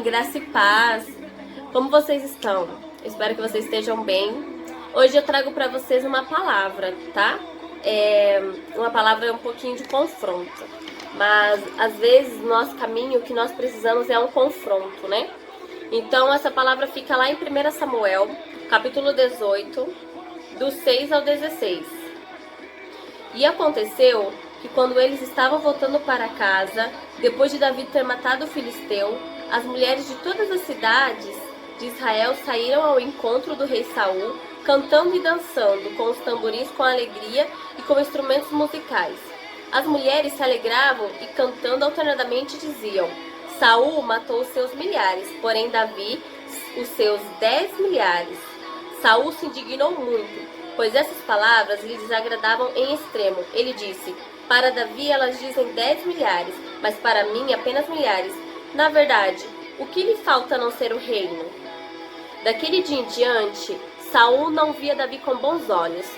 graça e paz. Como vocês estão? Eu espero que vocês estejam bem. Hoje eu trago para vocês uma palavra, tá? Uma palavra um pouquinho de confronto. Mas às vezes no nosso caminho o que nós precisamos é um confronto, né? Então essa palavra fica lá em 1 Samuel, capítulo 18, do 6 ao 16. E aconteceu que quando eles estavam voltando para casa, depois de Davi ter matado o filisteu, as mulheres de todas as cidades de Israel saíram ao encontro do rei Saul, cantando e dançando, com os tamborins com alegria e com instrumentos musicais. As mulheres se alegravam e cantando alternadamente diziam: Saul matou os seus milhares, porém Davi os seus 10 milhares. Saul se indignou muito, pois essas palavras lhe desagradavam em extremo. Ele disse: para Davi elas dizem 10 milhares, mas para mim apenas milhares. Na verdade, o que lhe falta a não ser o reino? Daquele dia em diante, Saul não via Davi com bons olhos.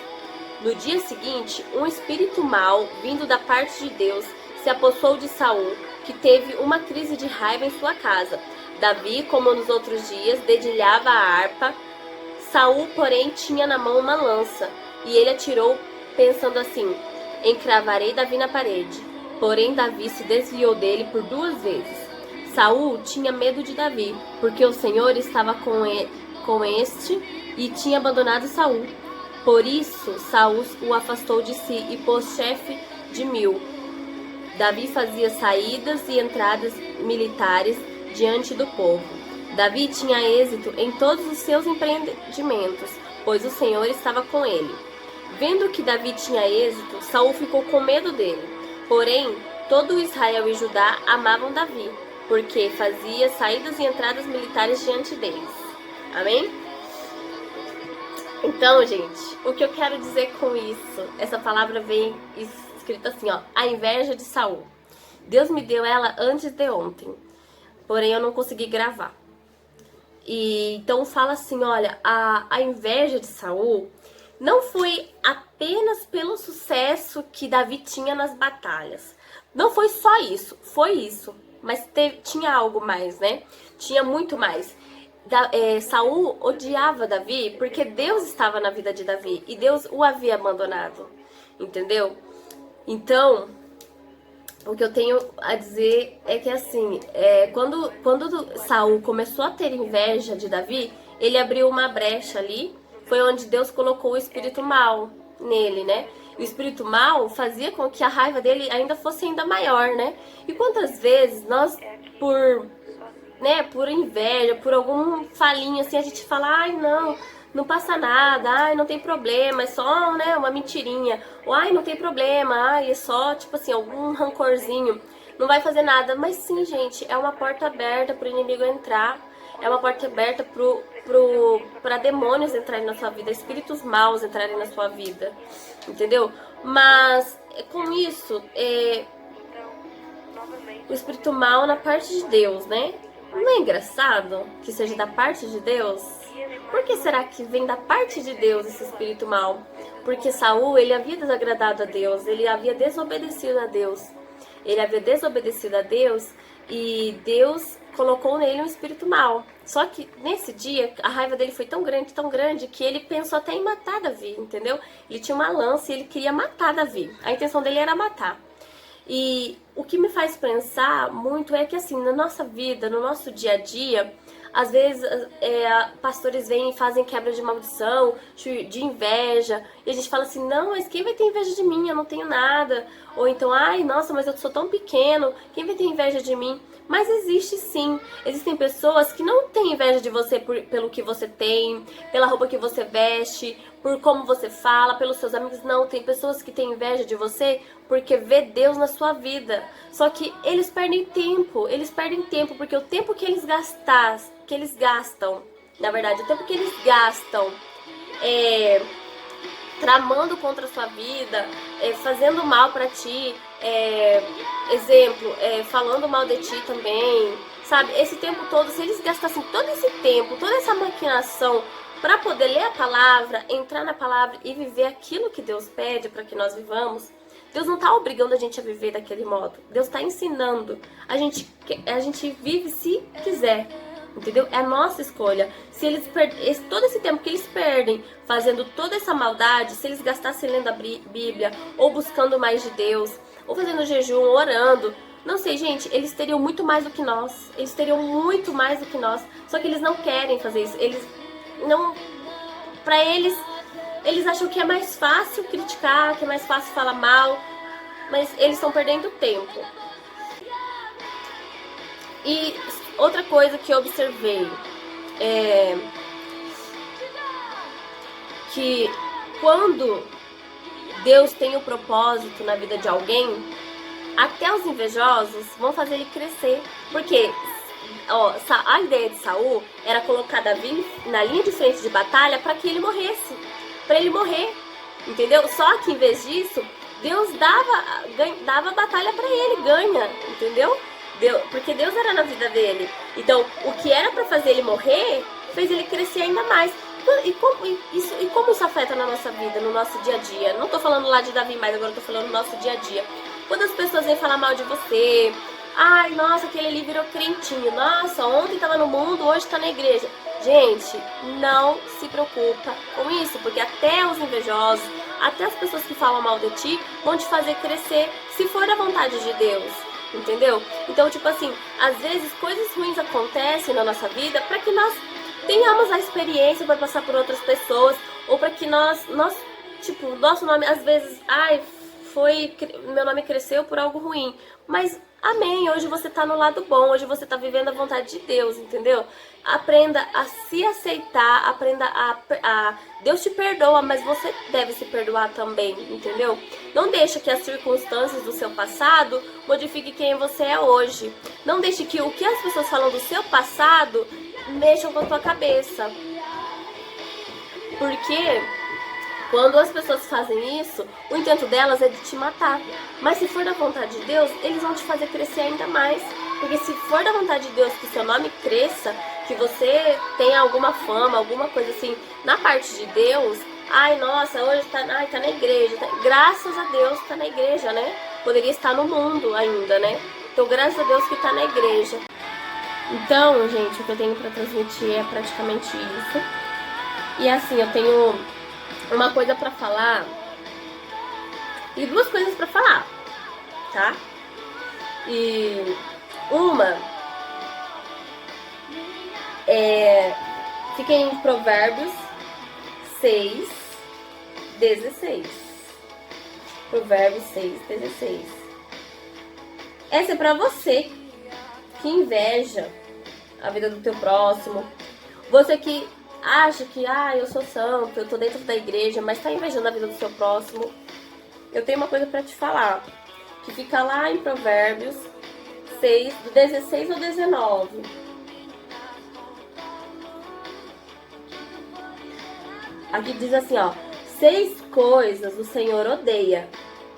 No dia seguinte, um espírito mau, vindo da parte de Deus, se apossou de Saul, que teve uma crise de raiva em sua casa. Davi, como nos outros dias, dedilhava a harpa. Saul, porém, tinha na mão uma lança, e ele atirou, pensando assim: encravarei Davi na parede. Porém, Davi se desviou dele por 2 vezes. Saul tinha medo de Davi, porque o Senhor estava com este e tinha abandonado Saul. Por isso, Saul o afastou de si e pôs chefe de 1000. Davi fazia saídas e entradas militares diante do povo. Davi tinha êxito em todos os seus empreendimentos, pois o Senhor estava com ele. Vendo que Davi tinha êxito, Saul ficou com medo dele. Porém, todo Israel e Judá amavam Davi, porque fazia saídas e entradas militares diante deles. Amém? Então, gente, o que eu quero dizer com isso? Essa palavra vem escrita assim, ó: a inveja de Saul. Deus me deu ela antes de ontem, porém eu não consegui gravar. E então fala assim, olha, a inveja de Saul não foi apenas pelo sucesso que Davi tinha nas batalhas. Não foi só isso, foi isso. Mas tinha algo mais, né? Tinha muito mais. Saul odiava Davi porque Deus estava na vida de Davi e Deus o havia abandonado. Entendeu? Então, o que eu tenho a dizer é que assim, quando Saul começou a ter inveja de Davi, ele abriu uma brecha ali. Foi onde Deus colocou o espírito mal nele, né? O espírito mal fazia com que a raiva dele ainda fosse ainda maior, né? E quantas vezes nós, por inveja, por algum falinho assim, a gente fala: ai, não passa nada, ai, não tem problema, é só, né, uma mentirinha. Ou ai, não tem problema, ai, é só, tipo assim, algum rancorzinho, não vai fazer nada. Mas sim, gente, é uma porta aberta pro inimigo entrar. É uma porta aberta para demônios entrarem na sua vida, espíritos maus entrarem na sua vida, entendeu? Mas com isso, o espírito mau na parte de Deus, né? Não é engraçado que seja da parte de Deus? Por que será que vem da parte de Deus esse espírito mau? Porque Saul, ele havia desagradado a Deus, ele havia desobedecido a Deus. Ele havia desobedecido a Deus e Deus colocou nele um espírito mau. Só que nesse dia a raiva dele foi tão grande que ele pensou até em matar Davi, entendeu? Ele tinha uma lança e ele queria matar Davi. A intenção dele era matar. E o que me faz pensar muito é que assim, na nossa vida, no nosso dia a dia, às vezes pastores vêm e fazem quebra de maldição, de inveja, e a gente fala assim: não, mas quem vai ter inveja de mim? Eu não tenho nada. Ou então: ai, nossa, mas eu sou tão pequeno, quem vai ter inveja de mim? Mas existe sim, existem pessoas que não têm inveja de você pelo que você tem, pela roupa que você veste, por como você fala, pelos seus amigos. Não, tem pessoas que têm inveja de você porque vê Deus na sua vida. Só que eles perdem tempo, porque o tempo que eles gastam, na verdade, o tempo que eles gastam tramando contra a sua vida, fazendo mal pra ti, falando mal de ti também, sabe? Esse tempo todo, se eles gastassem todo esse tempo, toda essa maquinação para poder ler a palavra, entrar na palavra e viver aquilo que Deus pede para que nós vivamos. Deus não está obrigando a gente a viver daquele modo. Deus está ensinando. A gente vive se quiser. Entendeu? É a nossa escolha. Se eles todo esse tempo que eles perdem fazendo toda essa maldade, se eles gastassem lendo a Bíblia, ou buscando mais de Deus, ou fazendo jejum, orando, não sei, gente, eles teriam muito mais do que nós. Eles teriam muito mais do que nós. Só que eles não querem fazer isso. Eles não... Pra eles acham que é mais fácil criticar, que é mais fácil falar mal, mas eles estão perdendo tempo. E outra coisa que eu observei é que quando Deus tem um propósito na vida de alguém, até os invejosos vão fazer ele crescer. Porque a ideia de Saul era colocar Davi na linha de frente de batalha para que ele morresse, para ele morrer, entendeu? Só que em vez disso, Deus dava batalha para ele, ganha, entendeu? Porque Deus era na vida dele. Então, o que era para fazer ele morrer, fez ele crescer ainda mais. E como isso afeta na nossa vida, no nosso dia a dia? Não tô falando lá de Davi mais, agora eu tô falando no nosso dia a dia. Quando as pessoas vêm falar mal de você, ai, nossa, aquele ali virou crentinho, nossa, ontem tava no mundo, hoje tá na igreja. Gente, não se preocupa com isso, porque até os invejosos, até as pessoas que falam mal de ti, vão te fazer crescer, se for da vontade de Deus. Entendeu? Então, tipo assim, às vezes coisas ruins acontecem na nossa vida para que nós tenhamos a experiência para passar por outras pessoas, ou para que nós, tipo, nosso nome, às vezes, ai, meu nome cresceu por algo ruim, mas amém, hoje você tá no lado bom, hoje você tá vivendo a vontade de Deus, entendeu? Aprenda a se aceitar, aprenda Deus te perdoa, mas você deve se perdoar também, entendeu? Não deixa que as circunstâncias do seu passado modifiquem quem você é hoje. Não deixe que o que as pessoas falam do seu passado mexam com a tua cabeça. Porque quando as pessoas fazem isso, o intento delas é de te matar. Mas se for da vontade de Deus, eles vão te fazer crescer ainda mais. Porque se for da vontade de Deus que seu nome cresça, que você tenha alguma fama, alguma coisa assim, na parte de Deus, ai, nossa, hoje tá na igreja. Graças a Deus tá na igreja, né? Poderia estar no mundo ainda, né? Então, graças a Deus que tá na igreja. Então, gente, o que eu tenho pra transmitir é praticamente isso. E assim, eu tenho uma coisa pra falar e duas coisas pra falar, tá? E uma fica em Provérbios 6:16. Provérbios 6:16. Essa é pra você que inveja a vida do teu próximo. Você que acha que, eu sou santo, eu tô dentro da igreja, mas tá invejando a vida do seu próximo. Eu tenho uma coisa pra te falar, que fica lá em Provérbios 6, do 16 ao 19. Aqui diz assim, 6 coisas o Senhor odeia,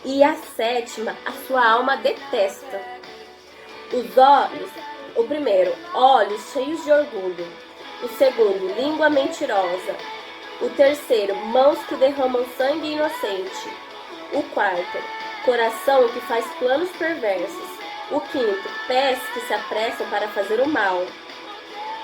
e a 7ª a sua alma detesta. O primeiro, olhos cheios de orgulho. O segundo, língua mentirosa. O terceiro, mãos que derramam sangue inocente. O quarto, coração que faz planos perversos. O quinto, pés que se apressam para fazer o mal.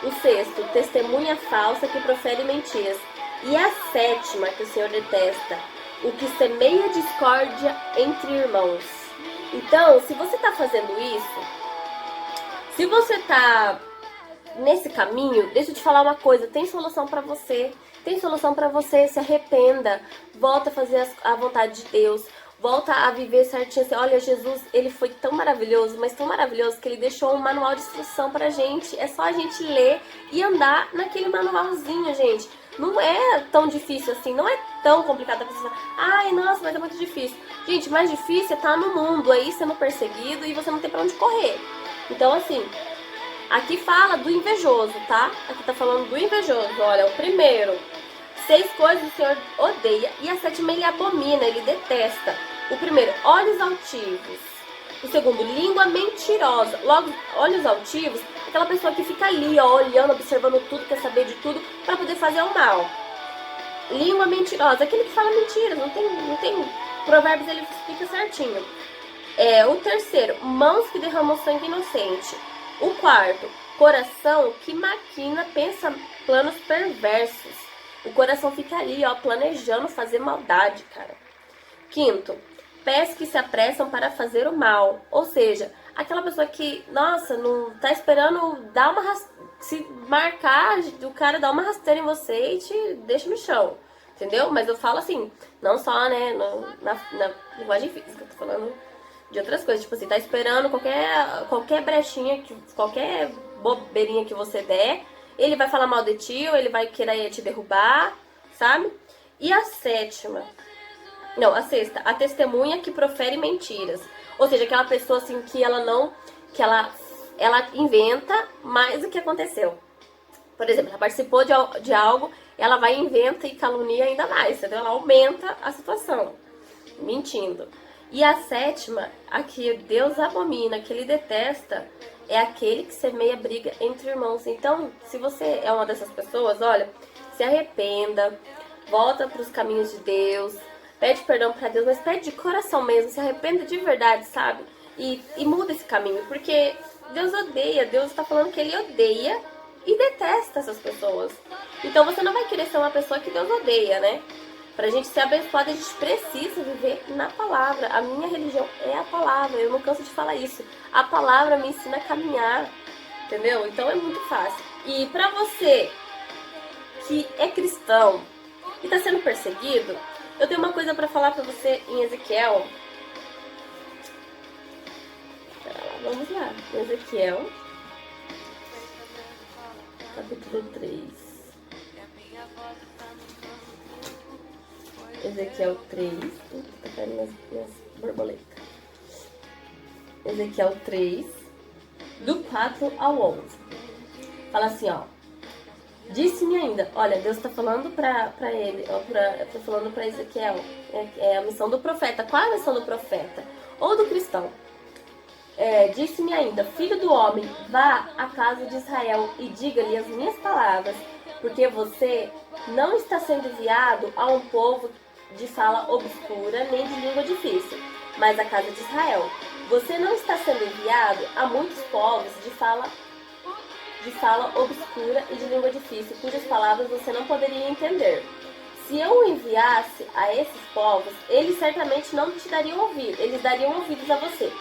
O sexto, testemunha falsa que profere mentiras. E a 7ª que o Senhor detesta, o que semeia discórdia entre irmãos. Então, se você está fazendo isso, se você está nesse caminho, deixa eu te falar uma coisa, tem solução pra você. Tem solução pra você, se arrependa. Volta a fazer a vontade de Deus. Volta a viver certinho. Assim, olha, Jesus, ele foi tão maravilhoso, mas tão maravilhoso que ele deixou um manual de instrução pra gente. É só a gente ler e andar naquele manualzinho, gente. Não é tão difícil assim, não é tão complicado. A pessoa fala, ai, nossa, mas é muito difícil. Gente, mais difícil é estar no mundo aí sendo perseguido e você não tem pra onde correr. Então, assim, aqui fala do invejoso, tá? Aqui tá falando do invejoso. Olha, o primeiro, 6 coisas o Senhor odeia e a 7ª ele abomina, ele detesta. O primeiro, olhos altivos. O segundo, língua mentirosa. Logo, olhos altivos, aquela pessoa que fica ali, olhando, observando tudo, quer saber de tudo, para poder fazer o mal. Língua mentirosa, aquele que fala mentira, não tem. Provérbios ele explica certinho. O terceiro, mãos que derramam sangue inocente. O quarto, coração que maquina, pensa planos perversos. O coração fica ali, ó, planejando fazer maldade, cara. Quinto, pés que se apressam para fazer o mal. Ou seja, aquela pessoa que, nossa, não tá esperando dar uma se marcar, o cara dá uma rasteira em você e te deixa no chão. Entendeu? Mas eu falo assim, não só, né, na linguagem física, tô falando de outras coisas. Tipo assim, tá esperando qualquer brechinha, qualquer bobeirinha que você der, ele vai falar mal de ti, ou ele vai querer te derrubar, sabe? E a sétima, não, a sexta, a testemunha que profere mentiras. Ou seja, aquela pessoa assim que ela não, que ela inventa mais do que aconteceu. Por exemplo, ela participou de algo, ela vai inventa e calunia ainda mais, entendeu? Ela aumenta a situação, mentindo. E a sétima, a que Deus abomina, que ele detesta, é aquele que semeia briga entre irmãos. Então, se você é uma dessas pessoas, olha, se arrependa, volta para os caminhos de Deus, pede perdão para Deus, mas pede de coração mesmo, se arrependa de verdade, sabe? E muda esse caminho, porque Deus odeia, Deus está falando que ele odeia e detesta essas pessoas. Então você não vai querer ser uma pessoa que Deus odeia, né? Pra gente ser abençoada, a gente precisa viver na palavra. A minha religião é a palavra, eu não canso de falar isso. A palavra me ensina a caminhar, entendeu? Então é muito fácil. E pra você que é cristão e tá sendo perseguido, eu tenho uma coisa pra falar pra você em Ezequiel. Vamos lá, Ezequiel, capítulo 3. Ezequiel 3. Tá caindo minhas borboletas. Ezequiel 3, do 4 ao 11. Fala assim, ó. Disse-me ainda, olha, Deus tá falando pra ele, ó, tá falando pra Ezequiel. É a missão do profeta. Qual é a missão do profeta? Ou do cristão? Disse-me ainda, filho do homem, vá à casa de Israel e diga-lhe as minhas palavras, porque você não está sendo enviado a um povo de fala obscura nem de língua difícil, mas à casa de Israel. Você não está sendo enviado a muitos povos de fala obscura e de língua difícil, cujas palavras você não poderia entender. Se eu o enviasse a esses povos, eles certamente não te dariam ouvidos, eles dariam ouvidos a você.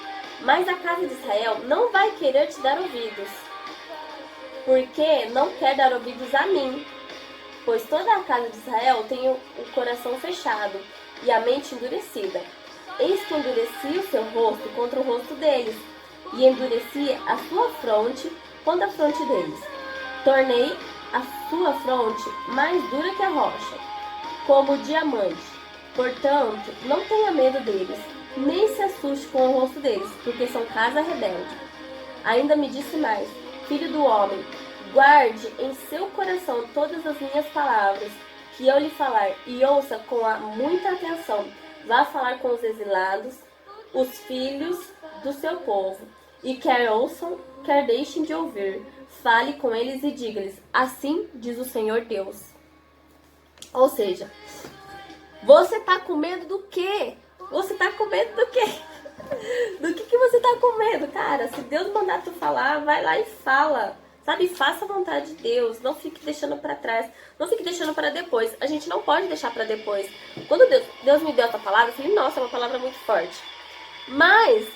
Mas a casa de Israel não vai querer te dar ouvidos, porque não quer dar ouvidos a mim. Pois toda a casa de Israel tem o coração fechado e a mente endurecida. Eis que endureci o seu rosto contra o rosto deles, e endureci a sua fronte contra a fronte deles. Tornei a sua fronte mais dura que a rocha, como o diamante. Portanto, não tenha medo deles, nem se assuste com o rosto deles, porque são casa rebelde. Ainda me disse mais, filho do homem, guarde em seu coração todas as minhas palavras que eu lhe falar, e ouça com muita atenção. Vá falar com os exilados, os filhos do seu povo, e quer ouçam, quer deixem de ouvir. Fale com eles e diga-lhes, assim diz o Senhor Deus. Ou seja, você tá com medo do quê? Você tá com medo do quê? Do que você tá com medo, cara? Se Deus mandar tu falar, vai lá e fala. Sabe, faça a vontade de Deus, não fique deixando pra trás, não fique deixando pra depois. A gente não pode deixar pra depois. Quando Deus me deu essa palavra, eu falei, nossa, é uma palavra muito forte. Mas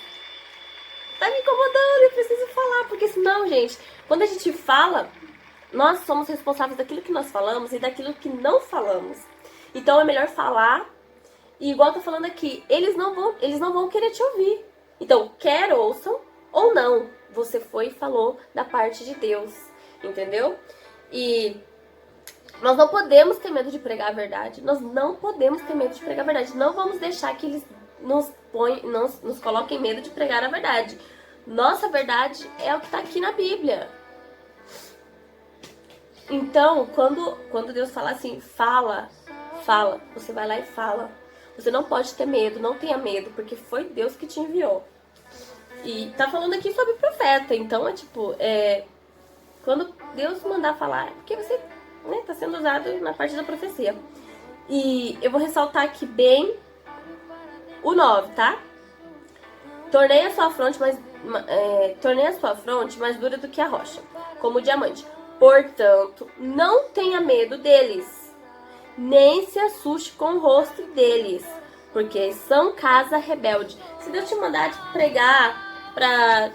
tá me incomodando, eu preciso falar, porque senão, gente, quando a gente fala, nós somos responsáveis daquilo que nós falamos e daquilo que não falamos. Então é melhor falar, e igual eu tô falando aqui, eles não vão querer te ouvir. Então, quer ouçam ou não. Você foi e falou da parte de Deus, entendeu? E nós não podemos ter medo de pregar a verdade. Nós não podemos ter medo de pregar a verdade. Não vamos deixar que eles nos coloquem medo de pregar a verdade. Nossa verdade é o que está aqui na Bíblia. Então, quando Deus fala assim, fala, você vai lá e fala. Você não pode ter medo, não tenha medo, porque foi Deus que te enviou. E tá falando aqui sobre profeta, então quando Deus mandar falar, é porque você, né, tá sendo usado na parte da profecia. E eu vou ressaltar aqui bem o 9, tá? Tornei a sua fronte mais dura do que a rocha, como o diamante. Portanto, não tenha medo deles, nem se assuste com o rosto deles, porque são casa rebelde. Se Deus te mandar te pregar para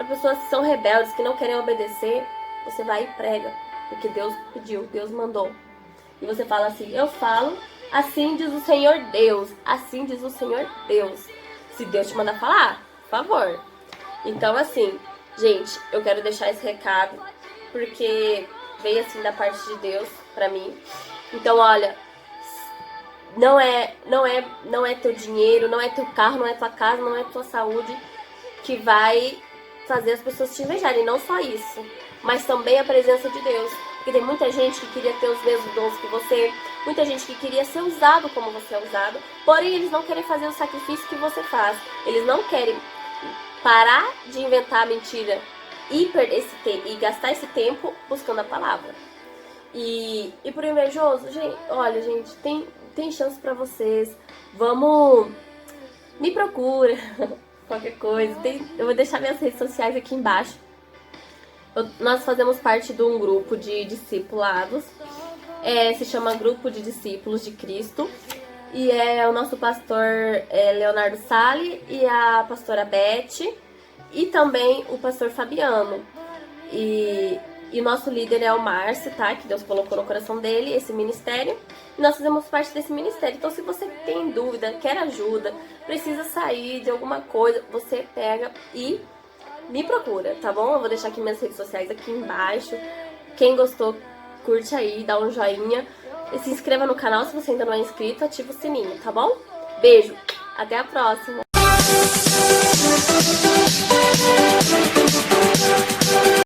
pessoas que são rebeldes, que não querem obedecer, você vai e prega, porque Deus pediu, Deus mandou. E você fala assim, eu falo, assim diz o Senhor Deus, assim diz o Senhor Deus. Se Deus te mandar falar, por favor. Então, assim, gente, eu quero deixar esse recado, porque veio assim da parte de Deus pra mim. Então, olha, não é teu dinheiro, não é teu carro, não é tua casa, não é tua saúde que vai fazer as pessoas te invejarem. Não só isso, mas também a presença de Deus. Porque tem muita gente que queria ter os mesmos dons que você, muita gente que queria ser usado como você é usado, porém eles não querem fazer o sacrifício que você faz. Eles não querem parar de inventar mentira e perder esse tempo e gastar esse tempo buscando a palavra. E pro invejoso, gente, olha, gente, tem chance pra vocês. Vamos, me procura, qualquer coisa. Eu vou deixar minhas redes sociais aqui embaixo. Nós fazemos parte de um grupo de discipulados, se chama Grupo de Discípulos de Cristo, e o nosso pastor Leonardo Sali e a pastora Beth, e também o pastor Fabiano, e nosso líder é o Márcio, tá? Que Deus colocou no coração dele esse ministério, e nós fazemos parte desse ministério. Então, se você tem dúvida, quer ajuda, precisa sair de alguma coisa, você pega e me procura, tá bom? Eu vou deixar aqui minhas redes sociais aqui embaixo. Quem gostou, curte aí, dá um joinha. E se inscreva no canal se você ainda não é inscrito, ativa o sininho, tá bom? Beijo, até a próxima!